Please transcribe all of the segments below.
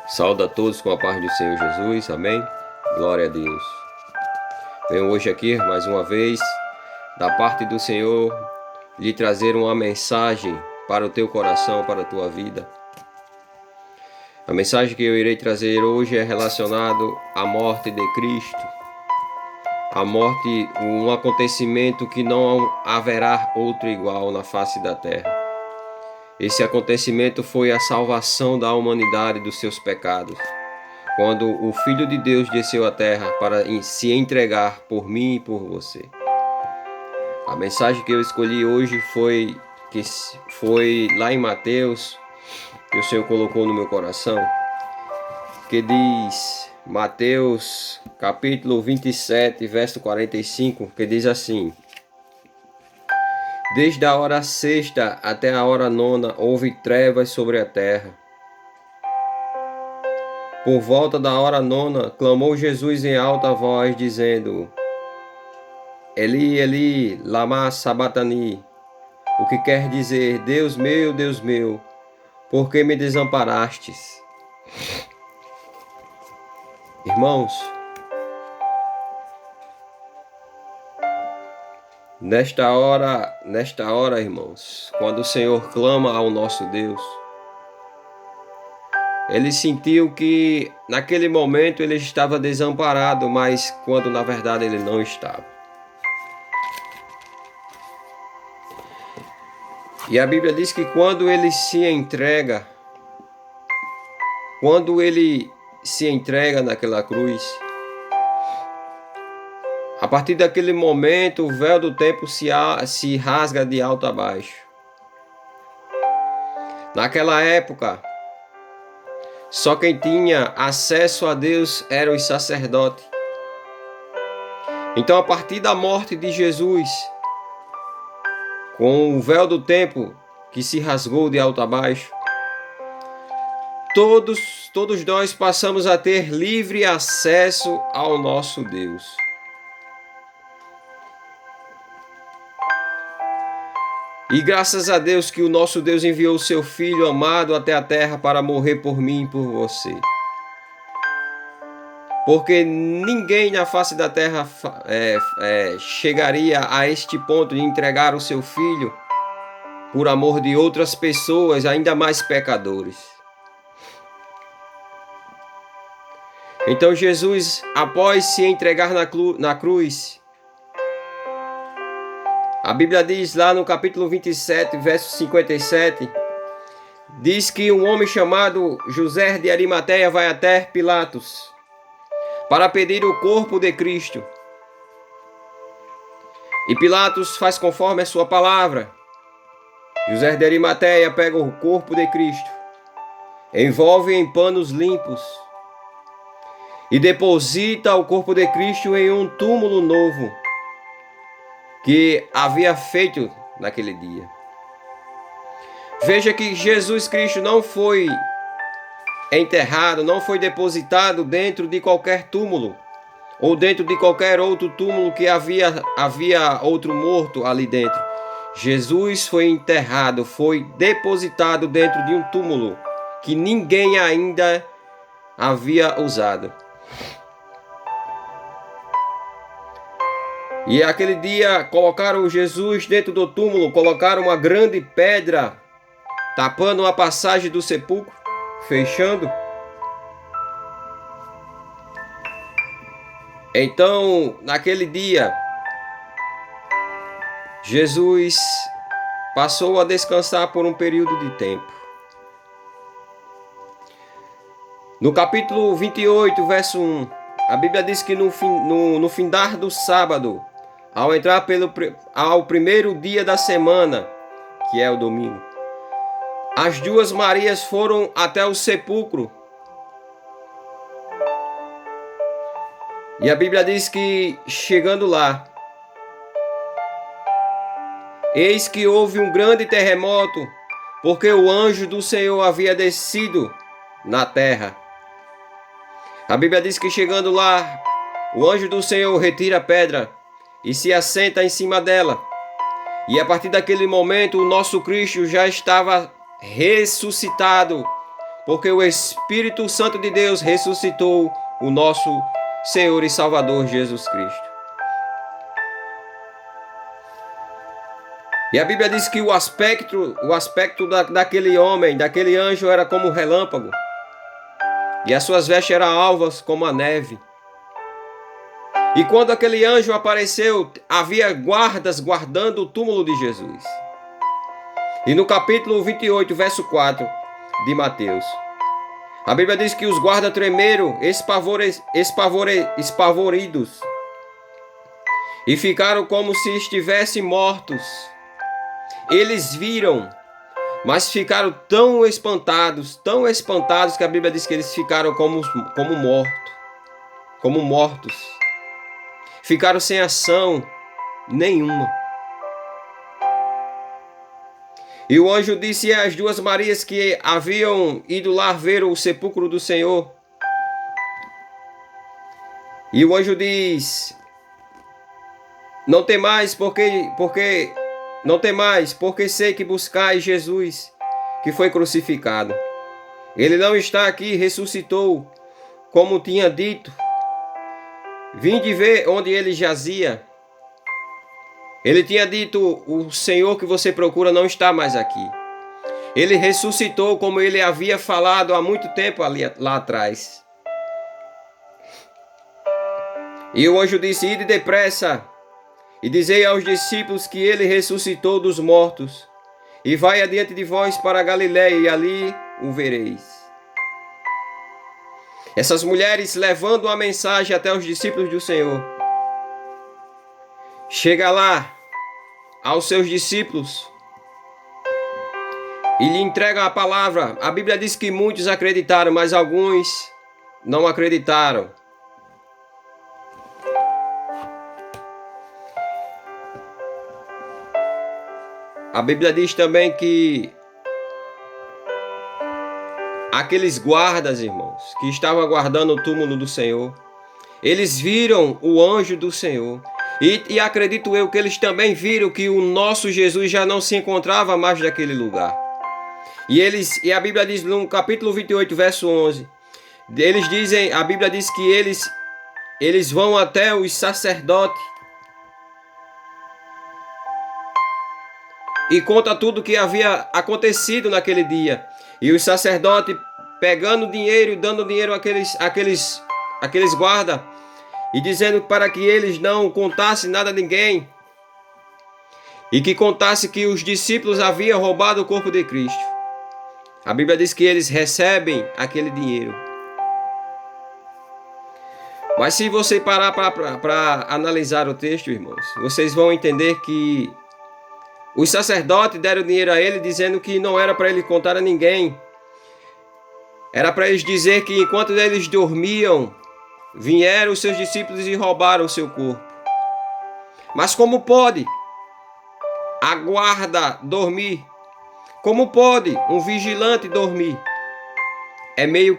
Saúdo a todos com a paz do Senhor Jesus, amém? Glória a Deus. Venho hoje aqui, mais uma vez, da parte do Senhor, lhe trazer uma mensagem para o teu coração, para a tua vida. A mensagem que eu irei trazer hoje é relacionada à morte de Cristo. A morte, um acontecimento que não haverá outro igual na face da terra. Esse acontecimento foi a salvação da humanidade dos seus pecados, quando o Filho de Deus desceu à terra para se entregar por mim e por você. A mensagem que eu escolhi hoje foi lá em Mateus, que o Senhor colocou no meu coração, que diz, Mateus capítulo 27, verso 45, que diz assim: Desde a hora sexta até a hora nona houve trevas sobre a terra. Por volta da hora nona, clamou Jesus em alta voz, dizendo: Eli, Eli, lama sabatani, o que quer dizer, Deus meu, por que me desamparastes? Irmãos, nesta hora, irmãos, quando o Senhor clama ao nosso Deus, ele sentiu que naquele momento ele estava desamparado, mas quando na verdade ele não estava. E a Bíblia diz que quando ele se entrega naquela cruz, a partir daquele momento o véu do templo se rasga de alto a baixo. Naquela época, só quem tinha acesso a Deus eram os sacerdotes. Então, a partir da morte de Jesus, com o véu do templo que se rasgou de alto a baixo, todos nós passamos a ter livre acesso ao nosso Deus. E graças a Deus que o nosso Deus enviou o seu Filho amado até a terra para morrer por mim e por você. Porque ninguém na face da terra chegaria a este ponto de entregar o seu Filho por amor de outras pessoas, ainda mais pecadores. Então Jesus, após se entregar na cruz, a Bíblia diz lá no capítulo 27, verso 57, diz que um homem chamado José de Arimateia vai até Pilatos para pedir o corpo de Cristo. E Pilatos faz conforme a sua palavra. José de Arimateia pega o corpo de Cristo, envolve em panos limpos e deposita o corpo de Cristo em um túmulo novo que havia feito naquele dia. Veja que Jesus Cristo não foi enterrado, não foi depositado dentro de qualquer túmulo ou dentro de qualquer outro túmulo que havia outro morto ali dentro. Jesus foi enterrado, foi depositado dentro de um túmulo que ninguém ainda havia usado. E aquele dia colocaram Jesus dentro do túmulo, colocaram uma grande pedra tapando a passagem do sepulcro, fechando. Então, naquele dia, Jesus passou a descansar por um período de tempo. No capítulo 28, verso 1, a Bíblia diz que no findar do sábado, ao entrar ao primeiro dia da semana, que é o domingo, as duas Marias foram até o sepulcro. E a Bíblia diz que, chegando lá, eis que houve um grande terremoto, porque o anjo do Senhor havia descido na terra. A Bíblia diz que, chegando lá, o anjo do Senhor retira a pedra e se assenta em cima dela. E a partir daquele momento, o nosso Cristo já estava ressuscitado, porque o Espírito Santo de Deus ressuscitou o nosso Senhor e Salvador Jesus Cristo. E a Bíblia diz que o aspecto daquele homem, daquele anjo, era como um relâmpago. E as suas vestes eram alvas como a neve. E quando aquele anjo apareceu, havia guardas guardando o túmulo de Jesus. E no capítulo 28, verso 4 de Mateus, a Bíblia diz que os guardas tremeram, espavoridos, e ficaram como se estivessem mortos. Eles viram, mas ficaram tão espantados, que a Bíblia diz que eles ficaram como mortos. Ficaram sem ação nenhuma. E o anjo disse às duas Marias que haviam ido lá ver o sepulcro do Senhor. E o anjo diz: não temais, porque sei que buscais Jesus, que foi crucificado. Ele não está aqui, ressuscitou, como tinha dito. Vinde ver onde ele jazia. Ele tinha dito: o Senhor que você procura não está mais aqui. Ele ressuscitou, como ele havia falado há muito tempo lá atrás. E o anjo disse: ide depressa e dizei aos discípulos que ele ressuscitou dos mortos, e vai adiante de vós para a Galiléia, e ali o vereis. Essas mulheres levando a mensagem até os discípulos do Senhor. Chega lá aos seus discípulos e lhe entregam a palavra. A Bíblia diz que muitos acreditaram, mas alguns não acreditaram. A Bíblia diz também que aqueles guardas, irmãos, que estavam guardando o túmulo do Senhor, eles viram o anjo do Senhor. E acredito eu que eles também viram que o nosso Jesus já não se encontrava mais naquele lugar. E a Bíblia diz no capítulo 28, verso 11, a Bíblia diz que eles vão até os sacerdotes e conta tudo o que havia acontecido naquele dia. E os sacerdotes pegando dinheiro e dando dinheiro àqueles guardas, e dizendo para que eles não contassem nada a ninguém, e que contasse que os discípulos haviam roubado o corpo de Cristo. A Bíblia diz que eles recebem aquele dinheiro. Mas se você parar para analisar o texto, irmãos, vocês vão entender que os sacerdotes deram dinheiro a ele, dizendo que não era para ele contar a ninguém. Era para eles dizer que enquanto eles dormiam, vieram os seus discípulos e roubaram o seu corpo. Mas como pode a guarda dormir? Como pode um vigilante dormir? É meio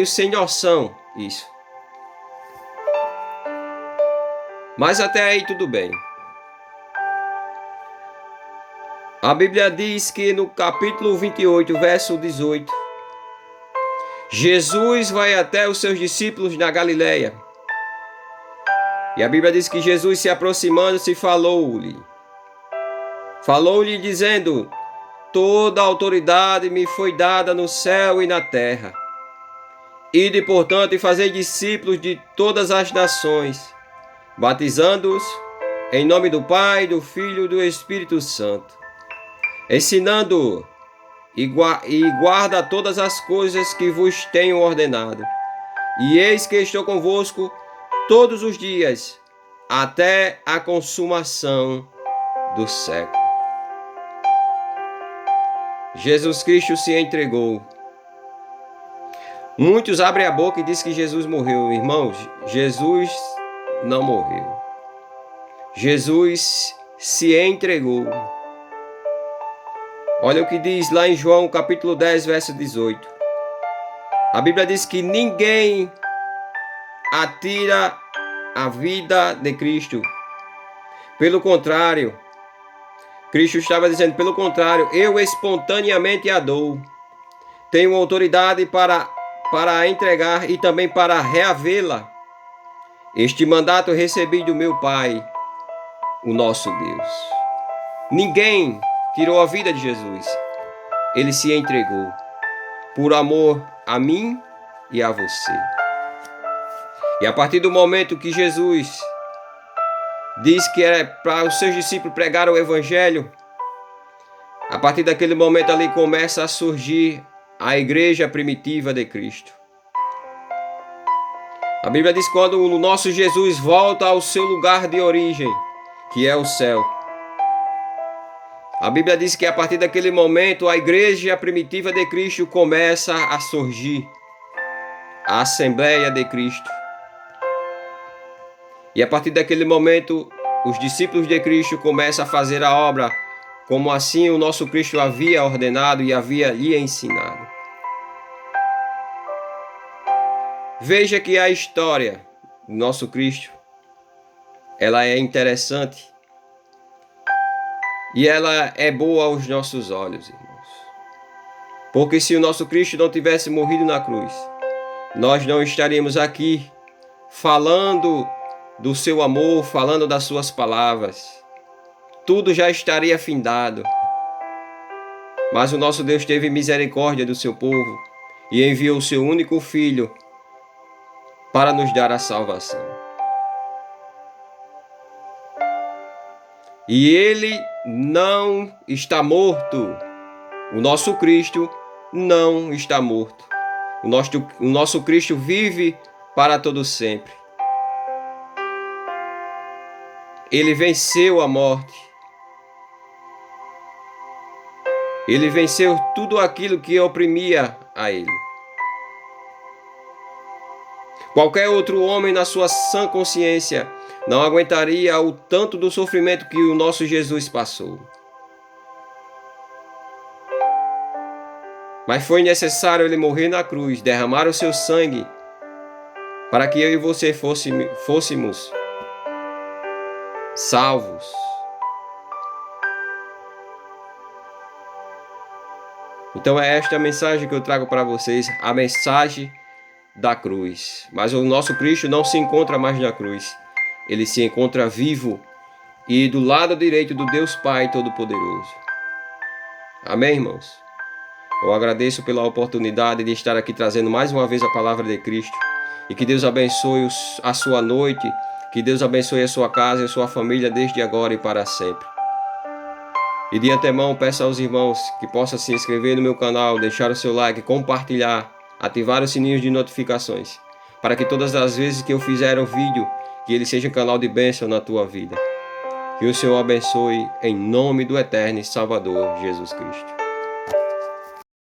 sem noção isso. Mas até aí tudo bem. A Bíblia diz que no capítulo 28, verso 18, Jesus vai até os seus discípulos na Galiléia. E a Bíblia diz que Jesus, se aproximando-se, falou-lhe dizendo: toda a autoridade me foi dada no céu e na terra. Ide, portanto, e fazei discípulos de todas as nações, batizando-os em nome do Pai, do Filho e do Espírito Santo, ensinando e guarda todas as coisas que vos tenho ordenado. E eis que estou convosco todos os dias, até a consumação do século. Jesus Cristo se entregou. Muitos abrem a boca e dizem que Jesus morreu. Irmãos, Jesus não morreu. Jesus se entregou. Olha o que diz lá em João capítulo 10, verso 18. A Bíblia diz que ninguém atira a vida de Cristo. Pelo contrário, Cristo estava dizendo: pelo contrário, eu espontaneamente a dou. tenho autoridade para a entregar e também para reavê-la. Este mandato eu recebi do meu Pai, o nosso Deus. Ninguém tirou a vida de Jesus. Ele se entregou por amor a mim e a você. E a partir do momento que Jesus diz que era para os seus discípulos pregar o Evangelho, a partir daquele momento ali começa a surgir a igreja primitiva de Cristo. A Bíblia diz que quando o nosso Jesus volta ao seu lugar de origem, que é o céu, a Bíblia diz que a partir daquele momento a igreja primitiva de Cristo começa a surgir, a Assembleia de Cristo. E a partir daquele momento os discípulos de Cristo começam a fazer a obra como assim o nosso Cristo havia ordenado e havia lhe ensinado. Veja que a história do nosso Cristo, ela é interessante e ela é boa aos nossos olhos, irmãos. Porque se o nosso Cristo não tivesse morrido na cruz, nós não estaríamos aqui falando do seu amor, falando das suas palavras. Tudo já estaria findado. Mas o nosso Deus teve misericórdia do seu povo e enviou o seu único Filho para nos dar a salvação. E ele não está morto. O nosso Cristo não está morto. O nosso Cristo vive para todo sempre. Ele venceu a morte. Ele venceu tudo aquilo que oprimia a ele. Qualquer outro homem na sua sã consciência não aguentaria o tanto do sofrimento que o nosso Jesus passou. Mas foi necessário ele morrer na cruz, derramar o seu sangue, para que eu e você fôssemos salvos. Então é esta a mensagem que eu trago para vocês, a mensagem da cruz. Mas o nosso Cristo não se encontra mais na cruz. Ele se encontra vivo e do lado direito do Deus Pai Todo-Poderoso. Amém, irmãos? Eu agradeço pela oportunidade de estar aqui trazendo mais uma vez a palavra de Cristo. E que Deus abençoe a sua noite, que Deus abençoe a sua casa e a sua família desde agora e para sempre. E de antemão peço aos irmãos que possam se inscrever no meu canal, deixar o seu like, compartilhar, ativar os sininhos de notificações, para que todas as vezes que eu fizer um vídeo, que ele seja um canal de bênção na tua vida. Que o Senhor abençoe em nome do eterno e Salvador Jesus Cristo.